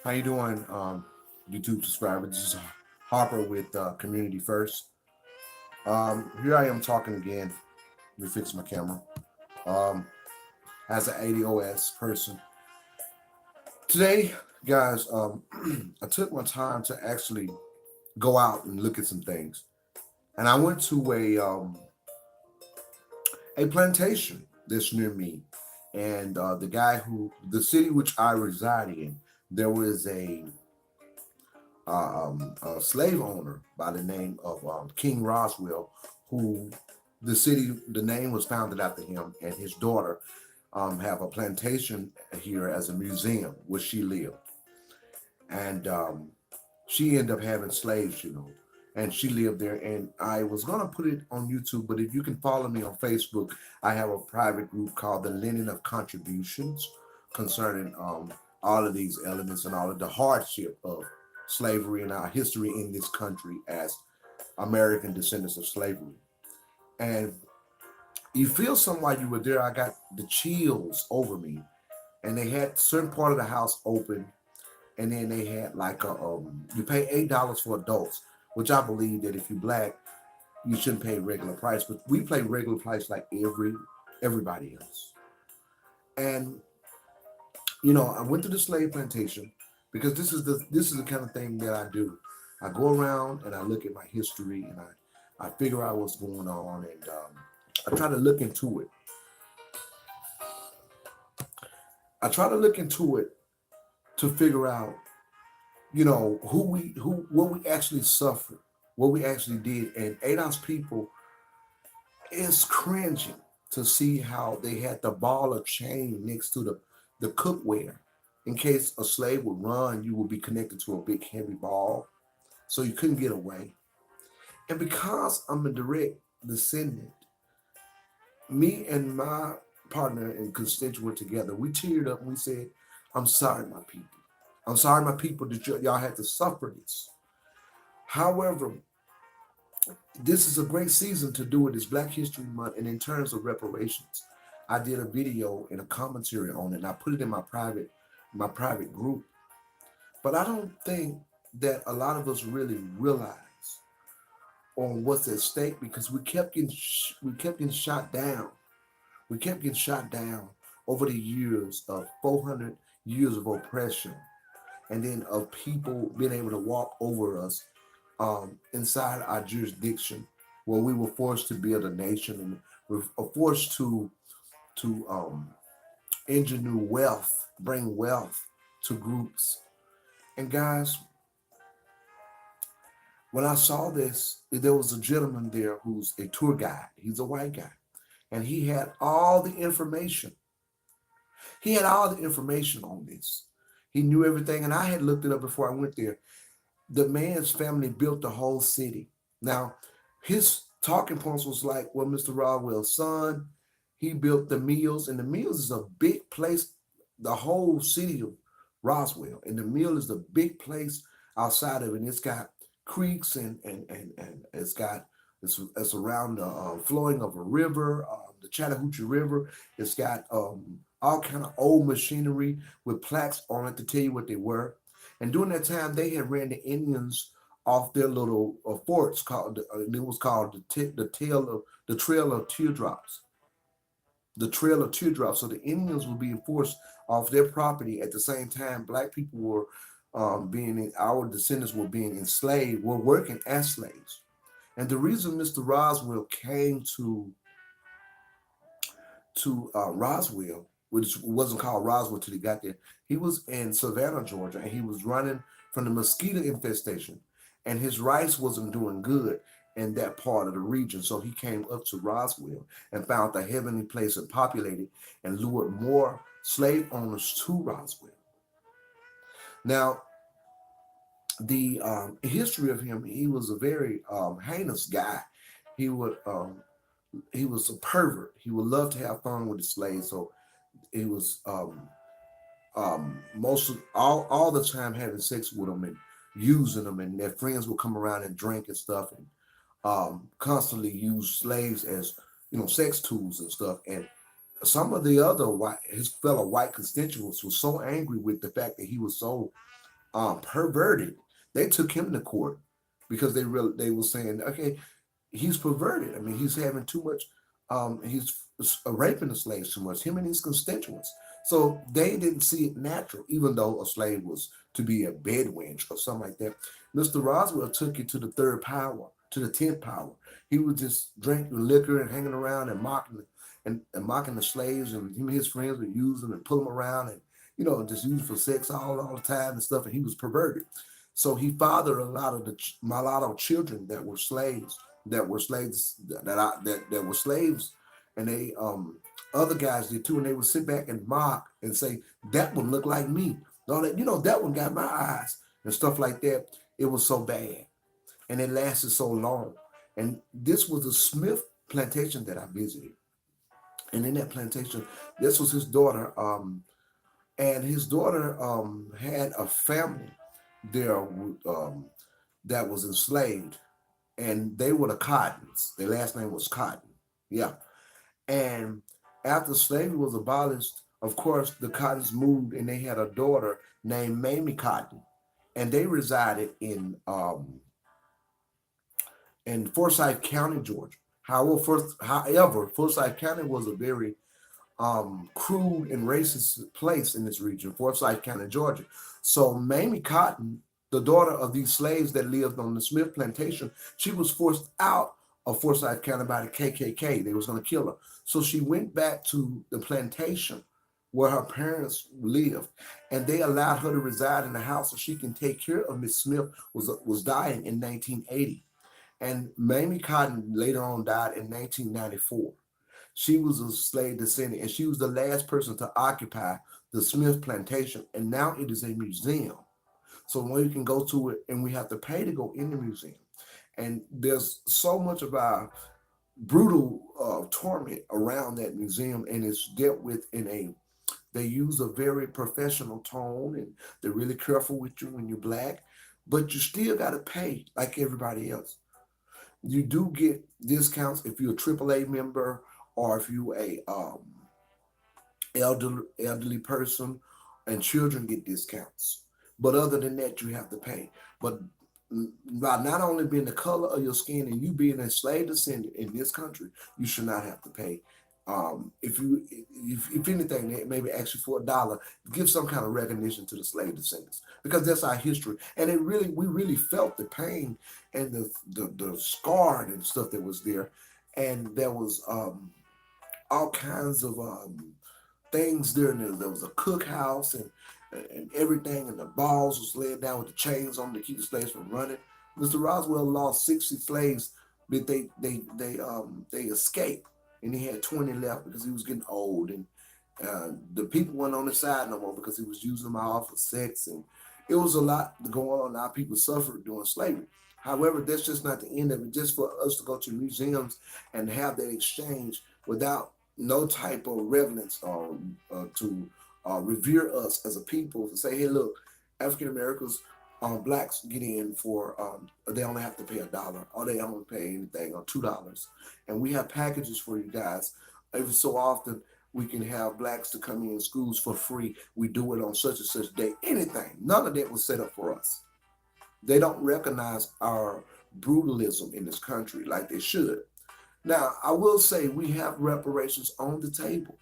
How you doing, YouTube subscriber? This is Harper with Community First. Here I am talking again. Let me fix my camera. Um, as an ADOS person. Today, guys, I took my time to actually go out and look at some things. And I went to a plantation that's near me. And the city which I reside in, there was a slave owner by the name of King Roswell, who the name was founded after him, and his daughter have a plantation here as a museum where she lived, and she ended up having slaves, and she lived there. And I was gonna put it on YouTube, but if you can follow me on Facebook, I have a private group called the Lending of Contributions concerning all of these elements and all of the hardship of slavery and our history in this country as American descendants of slavery. And you feel something while you were there. I got the chills over me, and they had certain part of the house open, and then they had like you pay $8 for adults, which I believe that if you're black, you shouldn't pay regular price, but we pay regular price like everybody else. And I went to the slave plantation because this is the kind of thing that I do. I go around and I look at my history, and I figure out what's going on, and I try to look into it. I try to look into it to figure out, what we actually suffered, what we actually did. And ADOS people is cringing to see how they had the ball of chain next to the cookware. In case a slave would run, you would be connected to a big heavy ball, so you couldn't get away. And because I'm a direct descendant, me and my partner and constituent together, we teared up and we said, "I'm sorry, my people. I'm sorry, my people, that y'all had to suffer this." However, this is a great season to do it. It's Black History Month, and in terms of reparations, I did a video and a commentary on it, and I put it in my private group. But I don't think that a lot of us really realize on what's at stake, because we kept getting shot down. We kept getting shot down over the years of 400 years of oppression, and then of people being able to walk over us inside our jurisdiction, where we were forced to build a nation, and were forced to engineer wealth, bring wealth to groups. And guys, when I saw this, there was a gentleman there who's a tour guide. He's a white guy, and he had all the information. He had all the information on this. He knew everything, and I had looked it up before I went there. The man's family built the whole city. Now, his talking points was like, well, Mr. Rodwell's son, he built the mills, and the mills is a big place, the whole city of Roswell, and the mill is the big place outside of it. And it's got creeks, and it's around the flowing of a river, the Chattahoochee River. It's got all kind of old machinery with plaques on it to tell you what they were. And during that time, they had ran the Indians off their little forts called. It was called the Trail of Teardrops. The Trail of Teardrops. So the Indians were being forced off their property at the same time. Black people were our descendants were being enslaved. Were working as slaves. And the reason Mr. Roswell came to Roswell, which wasn't called Roswell till he got there. He was in Savannah, Georgia, and he was running from the mosquito infestation, and his rice wasn't doing good in that part of the region. So he came up to Roswell and found the heavenly place and populated and lured more slave owners to Roswell. Now, the history of him, he was a very heinous guy. He would he was a pervert. He would love to have fun with the slaves. So he was most of, all the time having sex with them and using them, and their friends would come around and drink and stuff, and constantly use slaves as sex tools and stuff. And some of the other his fellow white constituents were so angry with the fact that he was so perverted. They took him to court because they were saying, okay, he's perverted. I mean, he's having too much. He's raping the slaves too much. Him and his constituents. So they didn't see it natural, even though a slave was to be a bed wench or something like that. Mr. Roswell took it to the third power, to the 10th power. He would just drink liquor and hanging around and mocking the slaves, and him and his friends would use them and pull them around and just use for sex all the time and stuff. And he was perverted. So he fathered a lot of mulatto children that were slaves, and they other guys did too, and they would sit back and mock and say that one looked like me. No, that one got my eyes and stuff like that. It was so bad, and it lasted so long. And this was the Smith plantation that I visited, and in that plantation, this was his daughter, and his daughter had a family there that was enslaved, and they were the Cottons. Their last name was Cotton. Yeah. And after slavery was abolished, of course, the Cottons moved, and they had a daughter named Mamie Cotton, and they resided in Forsyth County, Georgia. However, Forsyth County was a very crude and racist place in this region, Forsyth County, Georgia. So Mamie Cotton, the daughter of these slaves that lived on the Smith plantation, she was forced out of Forsyth County by the KKK. They was going to kill her. So she went back to the plantation where her parents lived, and they allowed her to reside in the house so she can take care of Miss Smith, was dying in 1980. And Mamie Cotton later on died in 1994. She was a slave descendant, and she was the last person to occupy the Smith plantation, and now it is a museum. So when you can go to it, and we have to pay to go in the museum. And there's so much of our brutal torment around that museum, and it's dealt with they use a very professional tone, and they're really careful with you when you're black, but you still got to pay like everybody else. You do get discounts if you're a AAA member, or if you're a elderly person, and children get discounts. But other than that, you have to pay. But by not only being the color of your skin and you being a slave descendant in this country, you should not have to pay. If anything, they maybe ask you for $1, give some kind of recognition to the slave descendants, because that's our history. And we really felt the pain and the scar and stuff that was there. And there was all kinds of things there. And there was a cookhouse and everything, and the balls was laid down with the chains on to keep the slaves from running. Mr. Roswell lost 60 slaves, but they escaped, and he had 20 left because he was getting old, and the people weren't on the side no more because he was using them all for sex, and it was a lot going on. Our people suffered during slavery. However, that's just not the end of it. Just for us to go to museums and have that exchange without no type of reverence or to revere us as a people, to say, hey, look, African Americans, blacks get in for, they only have to pay $1, or they don't pay anything, or $2. And we have packages for you guys. Every so often, we can have blacks to come in schools for free. We do it on such and such day. Anything. None of that was set up for us. They don't recognize our brutalism in this country like they should. Now, I will say we have reparations on the table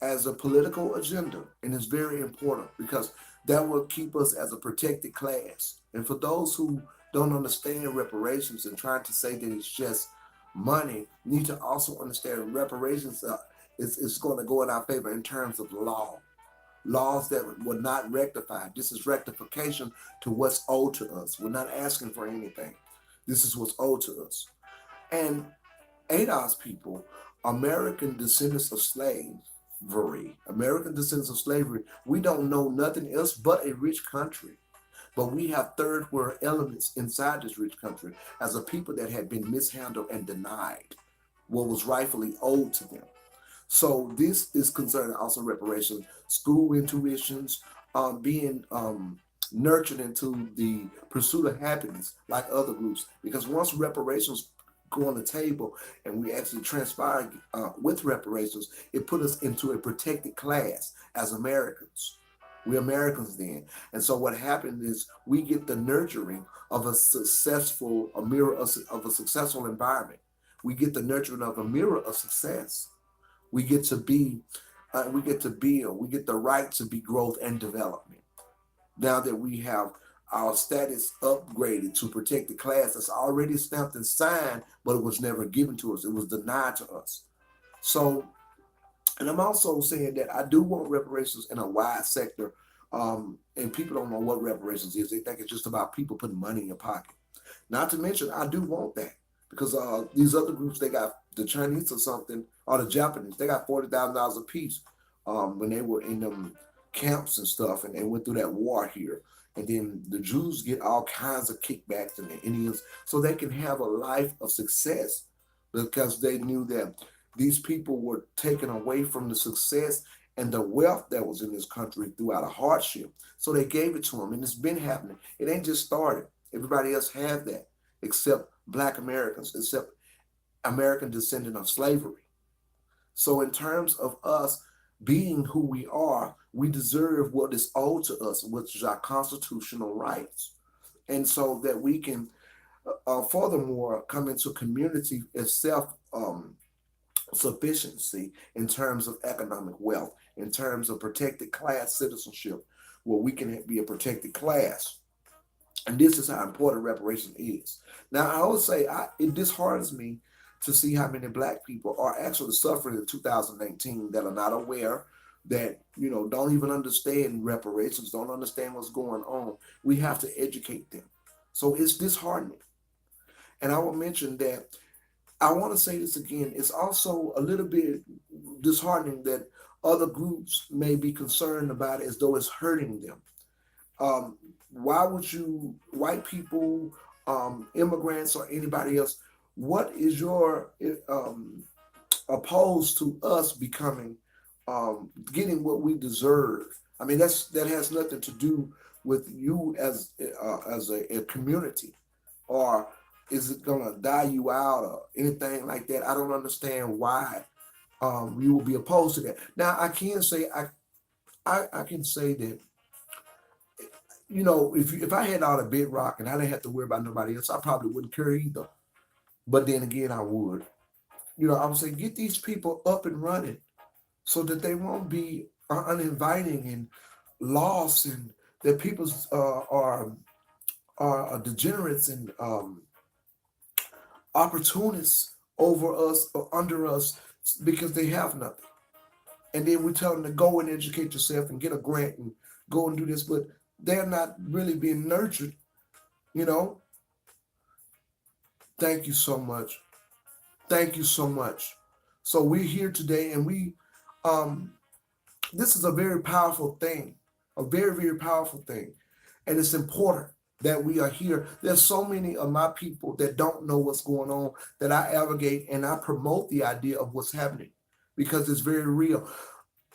as a political agenda, and it's very important because that will keep us as a protected class. And for those who don't understand reparations and trying to say that it's just money, need to also understand reparations is going to go in our favor in terms of laws that were not rectified. This is rectification to what's owed to us. We're not asking for anything. This is what's owed to us. And ADOS people, American descendants of slavery, we don't know nothing else but a rich country. But we have third world elements inside this rich country as a people that had been mishandled and denied what was rightfully owed to them. So this is concerning also reparations, school intuitions, being nurtured into the pursuit of happiness like other groups. Because once reparations go on the table and we actually transpire with reparations, it put us into a protected class as Americans. We're Americans then. And so what happened is we get the nurturing of a mirror of a successful environment. We get the nurturing of a mirror of success. We get to be, we get to build, we get the right to be growth and development. Now that we have our status upgraded to protect the class that's already stamped and signed, but it was never given to us. It was denied to us. So, and I'm also saying that I do want reparations in a wide sector. And people don't know what reparations is. They think it's just about people putting money in your pocket. Not to mention, I do want that because these other groups, they got the Chinese or something, or the Japanese, they got $40,000 a piece when they were in them camps and stuff, and they went through that war here. And then the Jews get all kinds of kickbacks, and the Indians, so they can have a life of success because they knew that these people were taken away from the success and the wealth that was in this country throughout a hardship. So they gave it to them, and it's been happening. It ain't just started. Everybody else had that, except Black Americans, except American descendant of slavery. So in terms of us being who we are, we deserve what is owed to us, which is our constitutional rights. And so that we can, furthermore, come into community as self sufficiency in terms of economic wealth, in terms of protected class citizenship, where we can be a protected class. And this is how important reparations is. Now, I would say it disheartens me to see how many Black people are actually suffering in 2019 that are not aware, that don't even understand reparations, don't understand what's going on. We have to educate them. So it's disheartening. And I will mention that I want to say this again. It's also a little bit disheartening that other groups may be concerned about it as though it's hurting them. Why would you, white people, immigrants, or anybody else, what is your opposed to us becoming, getting what we deserve? I mean, that has nothing to do with you as a community, or is it gonna die you out or anything like that? I don't understand why you will be opposed to that. Now, I can say I can say that if I had all the bedrock and I didn't have to worry about nobody else, I probably wouldn't care either. But then again, I would. I would say get these people up and running so that they won't be uninviting and lost, and that people are degenerates and opportunists over us or under us because they have nothing. And then we tell them to go and educate yourself and get a grant and go and do this, but they're not really being nurtured, you know. Thank you so much. Thank you so much. So we're here today, and um this is a very powerful thing, a very, very powerful thing. And it's important that we are here. There's so many of my people that don't know what's going on that I advocate and I promote the idea of what's happening because it's very real.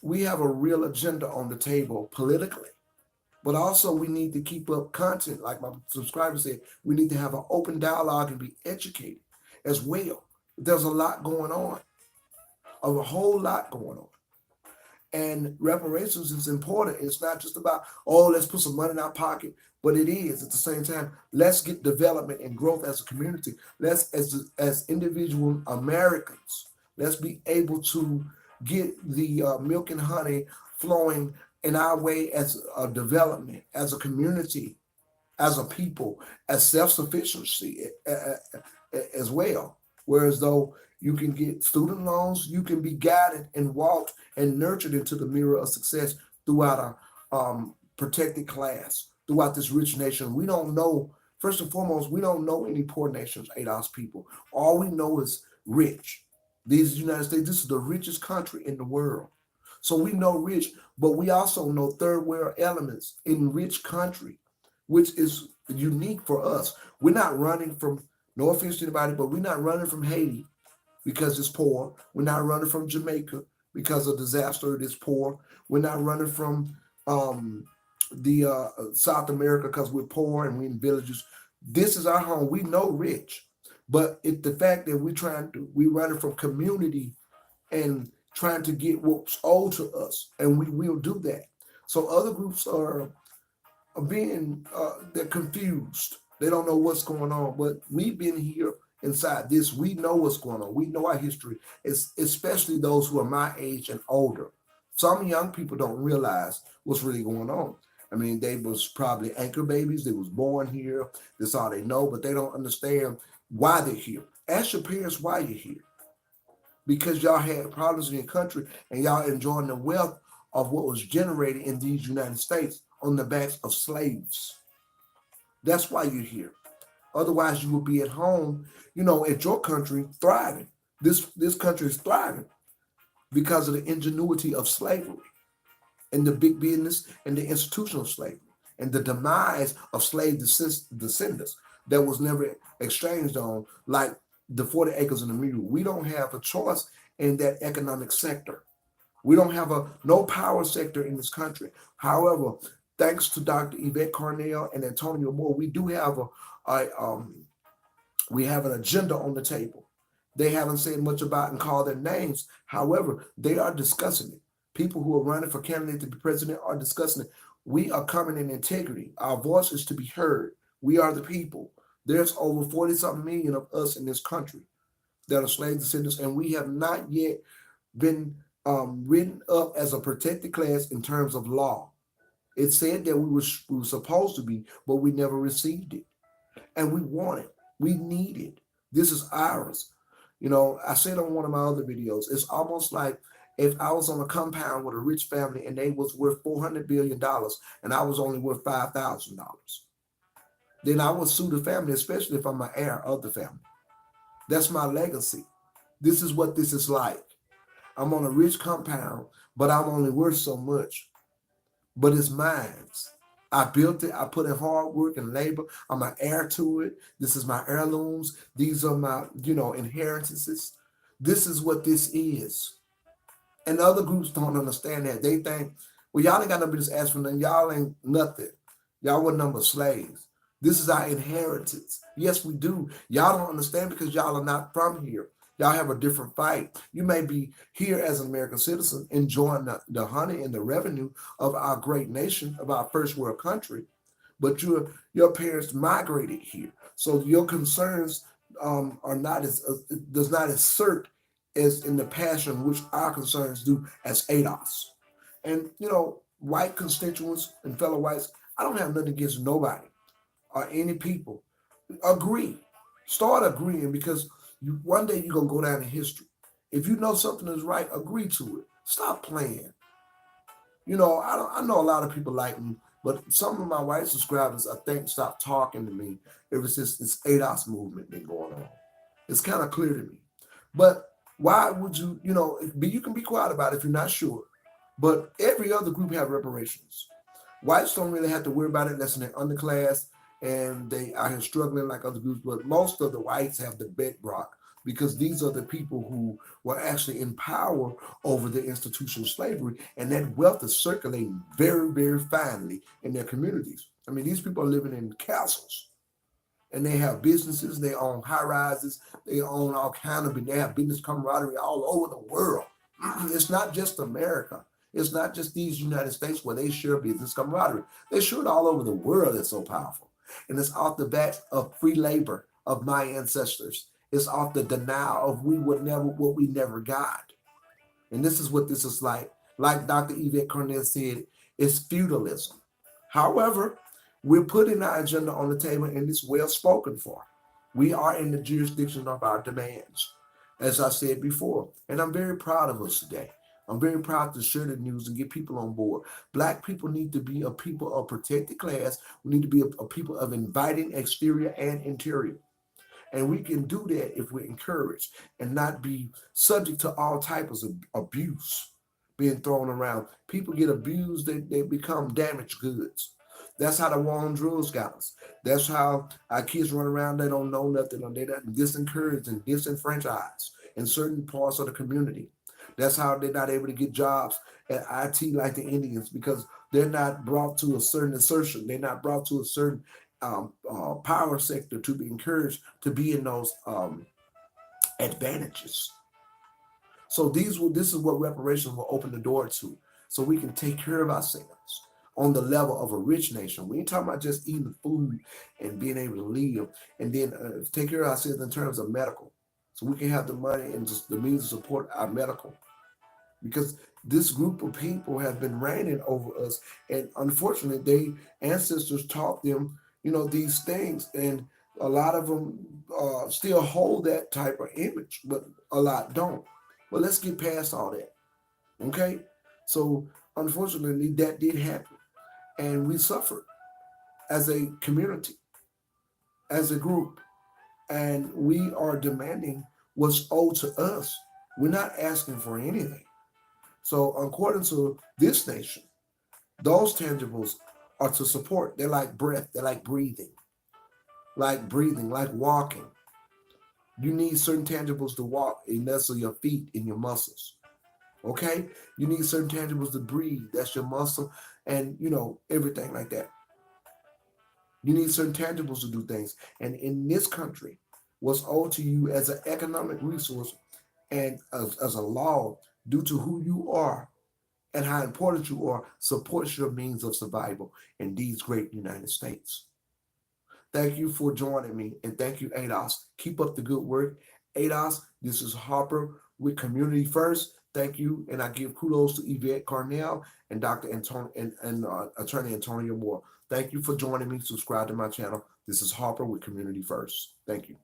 We have a real agenda on the table politically, but also we need to keep up content. Like my subscribers said, we need to have an open dialogue and be educated as well. There's a lot going on, a whole lot going on. And reparations is important. It's not just about, let's put some money in our pocket, but it is at the same time. Let's get development and growth as a community. Let's, as individual Americans, let's be able to get the milk and honey flowing in our way as a development, as a community, as a people, as self-sufficiency as well. Whereas though you can get student loans, you can be guided and walked and nurtured into the mirror of success throughout a protected class, throughout this rich nation. We don't know, first and foremost, we don't know any poor nations, ADOS people. All we know is rich. These United States, this is the richest country in the world. So we know rich, but we also know third world elements in rich country, which is unique for us. We're not running from, no offense to anybody, but we're not running from Haiti because it's poor. We're not running from Jamaica because of disaster, it is poor. We're not running from the South America because we're poor and we're in villages. This is our home. We know rich, but it's the fact that we're running from community and trying to get what's owed to us, and we will do that. So other groups are being they're confused. They don't know what's going on. But we've been here inside this. We know what's going on. We know our history. It's especially those who are my age and older. Some young people don't realize what's really going on. I mean, they was probably anchor babies. They was born here. That's all they know, but they don't understand why they're here. Ask your parents why you're here. Because y'all had problems in your country and y'all enjoying the wealth of what was generated in these United States on the backs of slaves. That's why you're here. Otherwise, you would be at home, at your country thriving. This country is thriving because of the ingenuity of slavery and the big business and the institutional slavery and the demise of slave descendants that was never exchanged on, like the 40 acres and the mule. We don't have a choice in that economic sector. We don't have no power sector in this country. However, thanks to Dr. Yvette Cornell and Antonio Moore, we do have we have an agenda on the table. They haven't said much about and called their names. However, they are discussing it. People who are running for candidate to be president are discussing it. We are coming in integrity. Our voice is to be heard. We are the people. There's over 40 something million of us in this country that are slave descendants, and we have not yet been written up as a protected class in terms of law. It said that we were supposed to be, but we never received it. And we want it. We need it. This is ours. I said on one of my other videos, it's almost like if I was on a compound with a rich family and they was worth $400 billion and I was only worth $5,000, then I would sue the family, especially if I'm an heir of the family. That's my legacy. This is what this is like. I'm on a rich compound, but I'm only worth so much. But it's mine. I built it. I put in hard work and labor. I'm an heir to it. This is my heirlooms. These are my, inheritances. This is what this is. And other groups don't understand that. They think, well, y'all ain't got no business asking for nothing. Y'all ain't nothing. Y'all were number slaves. This is our inheritance. Yes, we do. Y'all don't understand because y'all are not from here. Y'all have a different fight. You may be here as an American citizen enjoying the honey and the revenue of our great nation, of our first world country, but your parents migrated here. So your concerns are not does not assert as in the passion which our concerns do as ADOS. And, white constituents and fellow whites, I don't have nothing against nobody or any people. Agree. Start agreeing because one day you're going to go down in history. If you know something is right, agree to it. Stop playing. I know a lot of people like me, but some of my white subscribers, I think, stopped talking to me ever since this ADOS movement been going on. It's kind of clear to me. But why would you, you can be quiet about it if you're not sure. But every other group have reparations. Whites don't really have to worry about it unless they're underclass and they are here struggling like other groups. But most of the whites have the bedrock because these are the people who were actually in power over the institution of slavery. And that wealth is circulating very, very finely in their communities. I mean, these people are living in castles. And they have businesses, they own high rises, they own all kind of, they have business camaraderie all over the world. It's not just America. It's not just these United States where they share business camaraderie. They share it all over the world. It's so powerful. And it's off the back of free labor of my ancestors. It's off the denial of what we never got. And this is what this is like. Like Dr. Yvette Cornell said, it's feudalism. However, we're putting our agenda on the table and it's well spoken for. We are in the jurisdiction of our demands, as I said before. And I'm very proud of us today. I'm very proud to share the news and get people on board. Black people need to be a people of protected class. We need to be a people of inviting exterior and interior. And we can do that if we're encouraged and not be subject to all types of abuse being thrown around. People get abused, they become damaged goods. That's how the war on drugs got us. That's how our kids run around, they don't know nothing, or they're disencouraged and disenfranchised in certain parts of the community. That's how they're not able to get jobs at IT like the Indians because they're not brought to a certain assertion. They're not brought to a certain power sector to be encouraged to be in those advantages. So this is what reparations will open the door to. so we can take care of ourselves on the level of a rich nation. We ain't talking about just eating food and being able to live, and then take care of ourselves in terms of medical, so we can have the money and just the means to support our medical. Because this group of people have been reigning over us, and unfortunately, they ancestors taught them, these things, and a lot of them still hold that type of image, but a lot don't. But let's get past all that, okay? So unfortunately, that did happen, and we suffered as a community, as a group, and we are demanding what's owed to us. We're not asking for anything. So according to this nation, those tangibles are to support. They're like breath. They're like breathing, like walking. You need certain tangibles to walk, and that's your feet and your muscles. Okay? You need certain tangibles to breathe. That's your muscle, and everything like that. You need certain tangibles to do things. And in this country, what's owed to you as an economic resource and as a law, due to who you are and how important you are, supports your means of survival in these great United States. Thank you for joining me, and thank you, ADOS. Keep up the good work. ADOS, this is Harper with Community First. Thank you, and I give kudos to Yvette Carnell and Dr. Antonio and Attorney Antonio Moore. Thank you for joining me. Subscribe to my channel. This is Harper with Community First. Thank you.